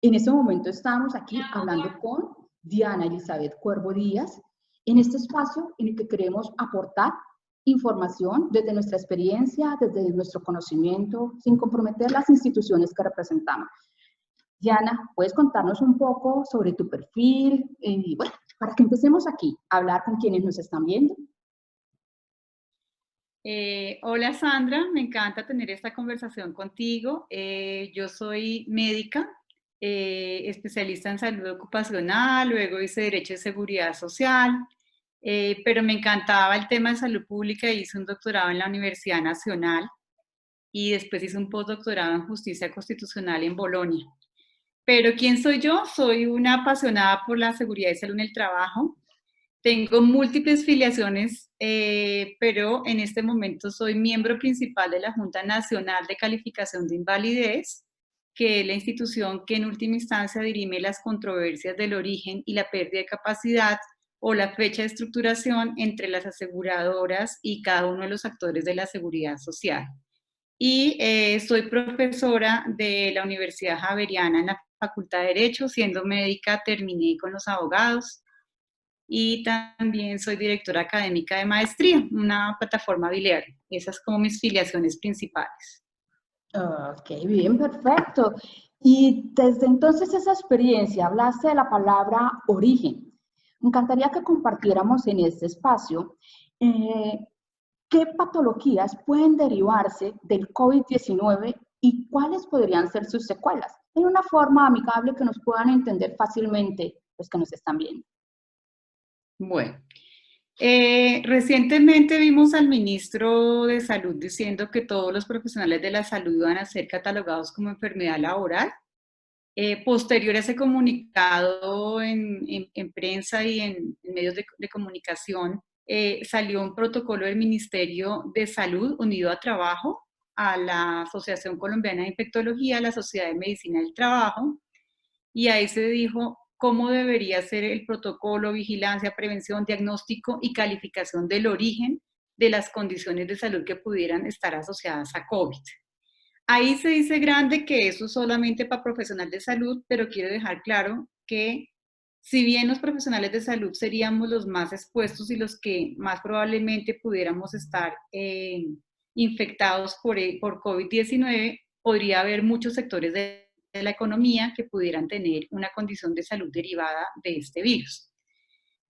En este momento estamos aquí hablando con Diana Elizabeth Cuervo Díaz, en este espacio en el que queremos aportar información desde nuestra experiencia, desde nuestro conocimiento, sin comprometer las instituciones que representamos. Diana, ¿puedes contarnos un poco sobre tu perfil? Bueno, para que empecemos aquí a hablar con quienes nos están viendo. Hola Sandra, me encanta tener esta conversación contigo. Yo soy médica, especialista en salud ocupacional, luego hice Derecho y Seguridad Social, pero me encantaba el tema de salud pública y hice un doctorado en la Universidad Nacional y después hice un postdoctorado en Justicia Constitucional en Bolonia. Pero ¿quién soy yo? Soy una apasionada por la seguridad y salud en el trabajo. Tengo múltiples filiaciones, pero en este momento soy miembro principal de la Junta Nacional de Calificación de Invalidez, que es la institución que en última instancia dirime las controversias del origen y la pérdida de capacidad o la fecha de estructuración entre las aseguradoras y cada uno de los actores de la seguridad social. Y soy profesora de la Universidad Javeriana en la Facultad de Derecho. Siendo médica terminé con los abogados y también soy directora académica de maestría, una plataforma biliar. Esas son como mis filiaciones principales. Ok, bien, perfecto. Y desde entonces esa experiencia, hablaste de la palabra origen. Me encantaría que compartiéramos en este espacio qué patologías pueden derivarse del COVID-19 y cuáles podrían ser sus secuelas, en una forma amigable que nos puedan entender fácilmente los que nos están viendo. Bueno, recientemente vimos al ministro de Salud diciendo que todos los profesionales de la salud van a ser catalogados como enfermedad laboral. Posterior a ese comunicado en prensa y en medios de comunicación, salió un protocolo del Ministerio de Salud unido a Trabajo, a la Asociación Colombiana de Infectología, a la Sociedad de Medicina del Trabajo, y ahí se dijo cómo debería ser el protocolo, vigilancia, prevención, diagnóstico y calificación del origen de las condiciones de salud que pudieran estar asociadas a COVID. Ahí se dice grande que eso es solamente para profesionales de salud, pero quiero dejar claro que si bien los profesionales de salud seríamos los más expuestos y los que más probablemente pudiéramos estar infectados por COVID-19, podría haber muchos sectores de la economía que pudieran tener una condición de salud derivada de este virus.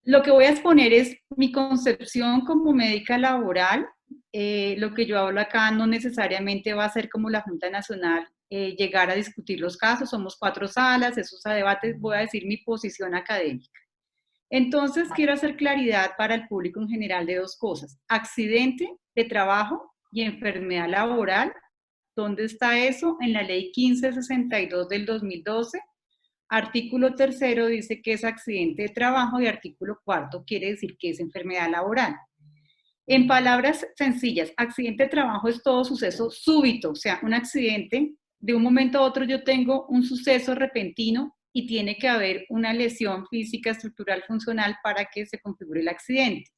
Lo que voy a exponer es mi concepción como médica laboral. Lo que yo hablo acá no necesariamente va a ser como la Junta Nacional llegar a discutir los casos. Somos 4 salas, esos a debates, voy a decir mi posición académica. Entonces, quiero hacer claridad para el público en general de 2 cosas. Accidente de trabajo y enfermedad laboral. ¿Dónde está eso? En la ley 1562 del 2012. Artículo 3 dice que es accidente de trabajo y artículo 4 quiere decir que es enfermedad laboral. En palabras sencillas, accidente de trabajo es todo suceso súbito, o sea, un accidente, de un momento a otro yo tengo un suceso repentino y tiene que haber una lesión física, estructural, funcional para que se configure el accidente.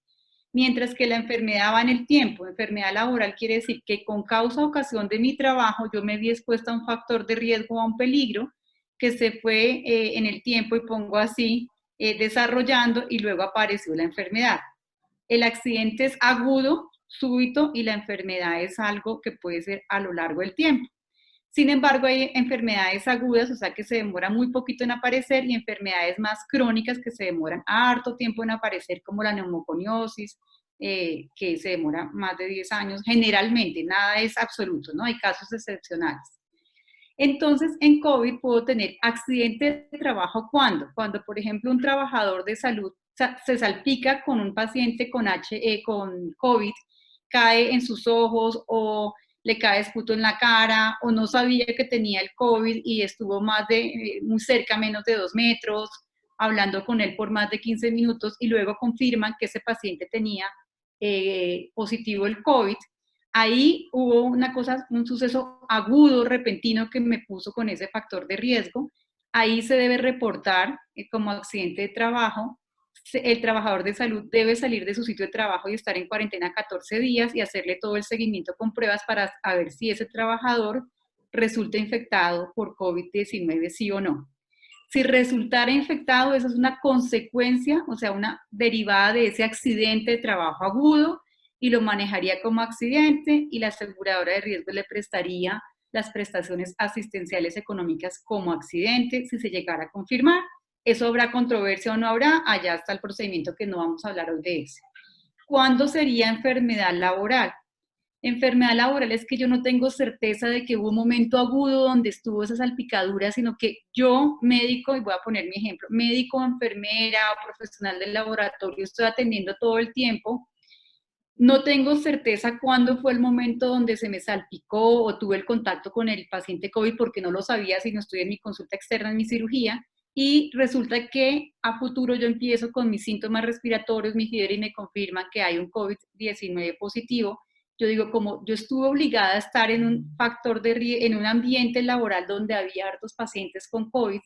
Mientras que la enfermedad va en el tiempo. Enfermedad laboral quiere decir que con causa o ocasión de mi trabajo yo me vi expuesta a un factor de riesgo o a un peligro que se fue en el tiempo, y pongo así, desarrollando, y luego apareció la enfermedad. El accidente es agudo, súbito, y la enfermedad es algo que puede ser a lo largo del tiempo. Sin embargo, hay enfermedades agudas, o sea, que se demoran muy poquito en aparecer, y enfermedades más crónicas que se demoran harto tiempo en aparecer, como la neumoconiosis, que se demora más de 10 años. Generalmente, nada es absoluto, ¿no? Hay casos excepcionales. Entonces, en COVID puedo tener accidente de trabajo. ¿Cuándo? Cuando, por ejemplo, un trabajador de salud se salpica con un paciente con COVID, cae en sus ojos o le cae esputo en la cara, o no sabía que tenía el COVID y estuvo muy cerca, menos de 2 metros, hablando con él por más de 15 minutos, y luego confirman que ese paciente tenía positivo el COVID. Ahí hubo un suceso agudo, repentino, que me puso con ese factor de riesgo. Ahí se debe reportar como accidente de trabajo. El trabajador de salud debe salir de su sitio de trabajo y estar en cuarentena 14 días y hacerle todo el seguimiento con pruebas para ver si ese trabajador resulta infectado por COVID-19, sí o no. Si resultara infectado, eso es una consecuencia, o sea, una derivada de ese accidente de trabajo agudo, y lo manejaría como accidente, y la aseguradora de riesgo le prestaría las prestaciones asistenciales económicas como accidente si se llegara a confirmar. ¿Eso habrá controversia o no habrá? Allá está el procedimiento, que no vamos a hablar hoy de ese. ¿Cuándo sería enfermedad laboral? Enfermedad laboral es que yo no tengo certeza de que hubo un momento agudo donde estuvo esa salpicadura, sino que yo, médico, y voy a poner mi ejemplo, médico, enfermera, profesional del laboratorio, estoy atendiendo todo el tiempo, no tengo certeza cuándo fue el momento donde se me salpicó o tuve el contacto con el paciente COVID, porque no lo sabía si no estoy en mi consulta externa, en mi cirugía, y resulta que a futuro yo empiezo con mis síntomas respiratorios, mi fiebre, y me confirman que hay un COVID-19 positivo. Yo digo, como yo estuve obligada a estar en un factor en un ambiente laboral donde había hartos pacientes con COVID,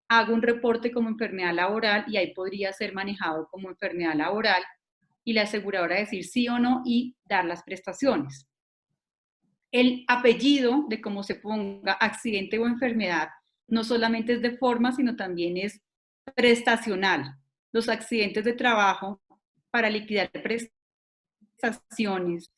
hago un reporte como enfermedad laboral y ahí podría ser manejado como enfermedad laboral, y la aseguradora decir sí o no y dar las prestaciones. El apellido de cómo se ponga, accidente o enfermedad, no solamente es de forma, sino también es prestacional. Los accidentes de trabajo, para liquidar prestaciones,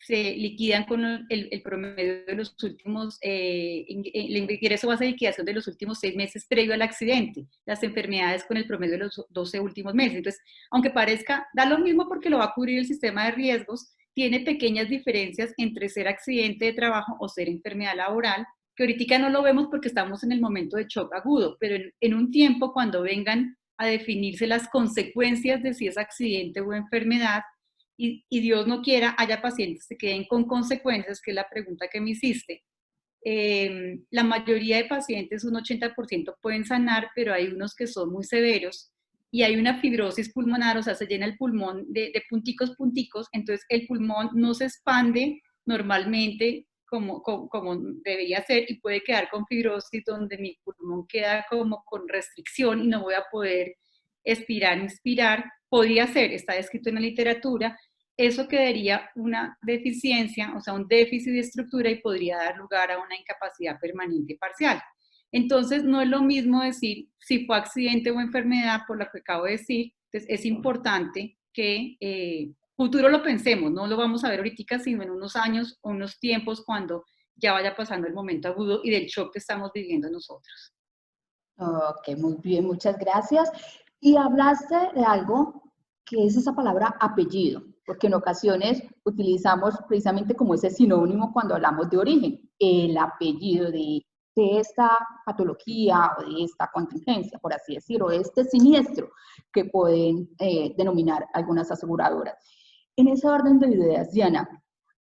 se liquidan con el promedio de los últimos, el ingreso base de liquidación de los últimos 6 meses previo al accidente, las enfermedades con el promedio de los 12 últimos meses. Entonces, aunque parezca, da lo mismo porque lo va a cubrir el sistema de riesgos, tiene pequeñas diferencias entre ser accidente de trabajo o ser enfermedad laboral, que ahorita no lo vemos porque estamos en el momento de shock agudo, pero en un tiempo, cuando vengan a definirse las consecuencias de si es accidente o enfermedad, y Dios no quiera, haya pacientes que queden con consecuencias, que es la pregunta que me hiciste. La mayoría de pacientes, un 80%, pueden sanar, pero hay unos que son muy severos y hay una fibrosis pulmonar, o sea, se llena el pulmón de punticos, entonces el pulmón no se expande normalmente como debería ser, y puede quedar con fibrosis donde mi pulmón queda como con restricción y no voy a poder expirar, inspirar. Podría ser, está descrito en la literatura, eso quedaría una deficiencia, o sea, un déficit de estructura, y podría dar lugar a una incapacidad permanente parcial. Entonces, no es lo mismo decir si fue accidente o enfermedad, por lo que acabo de decir. Entonces, es importante que futuro lo pensemos, no lo vamos a ver ahorita, sino en unos años o unos tiempos, cuando ya vaya pasando el momento agudo y del shock que estamos viviendo nosotros. Ok, muy bien, muchas gracias. Y hablaste de algo que es esa palabra apellido, porque en ocasiones utilizamos precisamente como ese sinónimo cuando hablamos de origen, el apellido de esta patología o de esta contingencia, por así decirlo, o de este siniestro que pueden denominar algunas aseguradoras. En ese orden de ideas, Diana,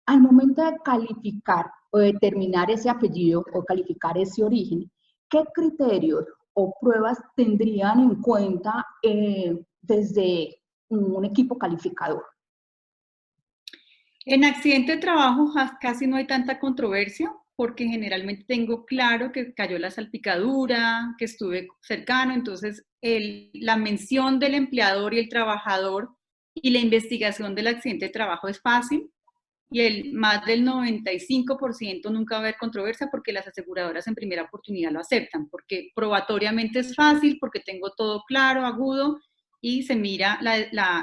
al momento de calificar o determinar ese apellido o calificar ese origen, ¿qué criterios o pruebas tendrían en cuenta desde un equipo calificador? En accidente de trabajo casi no hay tanta controversia, porque generalmente tengo claro que cayó la salpicadura, que estuve cercano, entonces la mención del empleador y el trabajador y la investigación del accidente de trabajo es fácil, y más del 95% nunca va a haber controversia, porque las aseguradoras en primera oportunidad lo aceptan, porque probatoriamente es fácil, porque tengo todo claro, agudo, y se mira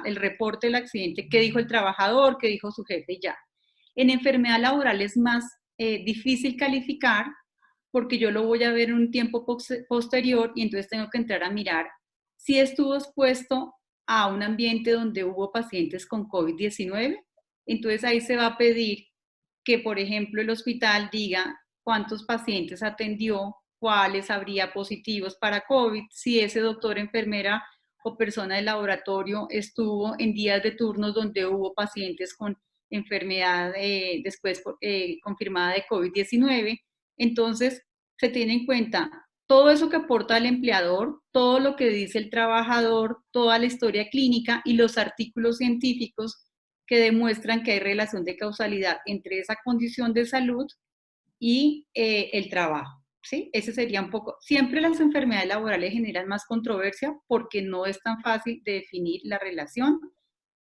el reporte del accidente, qué dijo el trabajador, qué dijo su jefe, y ya. En enfermedad laboral es más difícil calificar, porque yo lo voy a ver en un tiempo posterior, y entonces tengo que entrar a mirar si estuvo expuesto a un ambiente donde hubo pacientes con COVID-19. Entonces ahí se va a pedir que, por ejemplo, el hospital diga cuántos pacientes atendió, cuáles habría positivos para COVID, si ese doctor, enfermera o persona del laboratorio estuvo en días de turnos donde hubo pacientes con enfermedad después confirmada de COVID-19. Entonces, se tiene en cuenta todo eso que aporta el empleador, todo lo que dice el trabajador, toda la historia clínica y los artículos científicos que demuestran que hay relación de causalidad entre esa condición de salud y el trabajo. ¿Sí? Ese sería un poco. Siempre las enfermedades laborales generan más controversia porque no es tan fácil de definir la relación,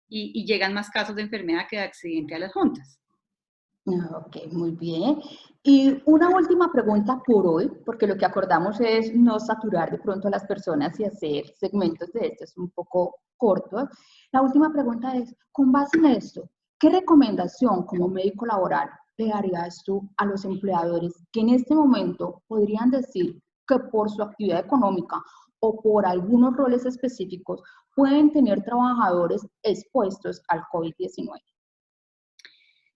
y llegan más casos de enfermedad que de accidente a las juntas. Ok, muy bien. Y una última pregunta por hoy, porque lo que acordamos es no saturar de pronto a las personas y hacer segmentos de estos un poco cortos. La última pregunta es, con base en esto, ¿qué recomendación como médico laboral le darías tú a los empleadores que en este momento podrían decir que por su actividad económica o por algunos roles específicos pueden tener trabajadores expuestos al COVID-19?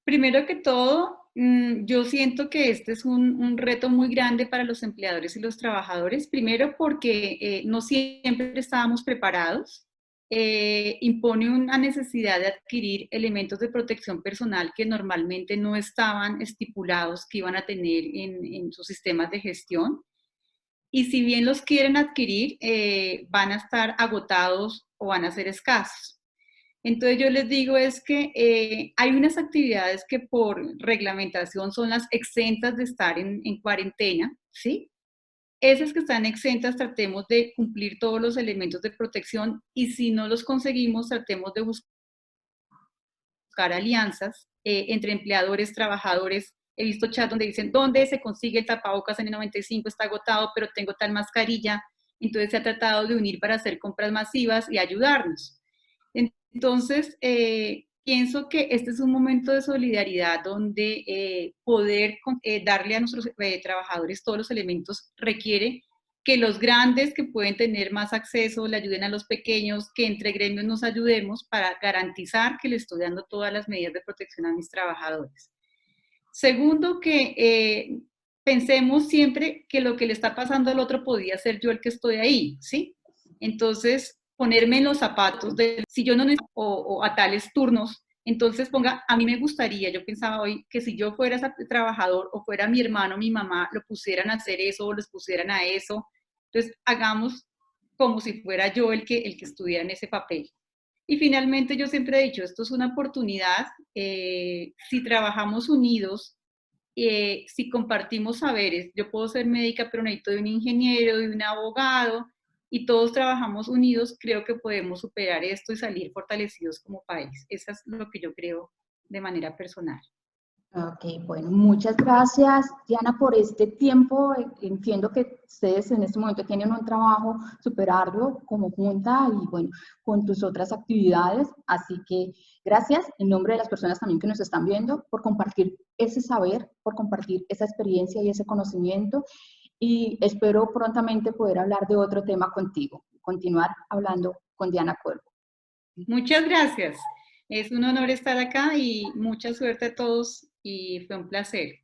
Primero que todo, yo siento que este es un reto muy grande para los empleadores y los trabajadores. Primero porque no siempre estábamos preparados. Impone una necesidad de adquirir elementos de protección personal que normalmente no estaban estipulados que iban a tener en sus sistemas de gestión. Y si bien los quieren adquirir, van a estar agotados o van a ser escasos. Entonces yo les digo es que hay unas actividades que por reglamentación son las exentas de estar en cuarentena, ¿sí? Esas que están exentas tratemos de cumplir todos los elementos de protección y si no los conseguimos tratemos de buscar alianzas entre empleadores, trabajadores. He visto chats donde dicen, ¿dónde se consigue el tapabocas N95? Está agotado, pero tengo tal mascarilla. Entonces se ha tratado de unir para hacer compras masivas y ayudarnos. Entonces, pienso que este es un momento de solidaridad donde poder darle a nuestros trabajadores todos los elementos requiere que los grandes que pueden tener más acceso le ayuden a los pequeños, que entre gremios nos ayudemos para garantizar que le estoy dando todas las medidas de protección a mis trabajadores. Segundo, que pensemos siempre que lo que le está pasando al otro podía ser yo el que estoy ahí, ¿sí? Entonces, ponerme en los zapatos de si yo no necesito o a tales turnos, entonces ponga, a mí me gustaría, yo pensaba hoy que si yo fuera ese trabajador o fuera mi hermano, mi mamá, lo pusieran a hacer eso o los pusieran a eso. Entonces, hagamos como si fuera yo el que estuviera en ese papel. Y finalmente, yo siempre he dicho, esto es una oportunidad, si trabajamos unidos, si compartimos saberes, yo puedo ser médica, pero necesito de un ingeniero, de un abogado, y todos trabajamos unidos, creo que podemos superar esto y salir fortalecidos como país. Eso es lo que yo creo de manera personal. Ok, bueno, muchas gracias, Diana, por este tiempo. Entiendo que ustedes en este momento tienen un trabajo súper arduo como junta y bueno, con tus otras actividades. Así que gracias en nombre de las personas también que nos están viendo por compartir ese saber, por compartir esa experiencia y ese conocimiento. Y espero prontamente poder hablar de otro tema contigo, continuar hablando con Diana Cuervo. Muchas gracias. Es un honor estar acá y mucha suerte a todos y fue un placer.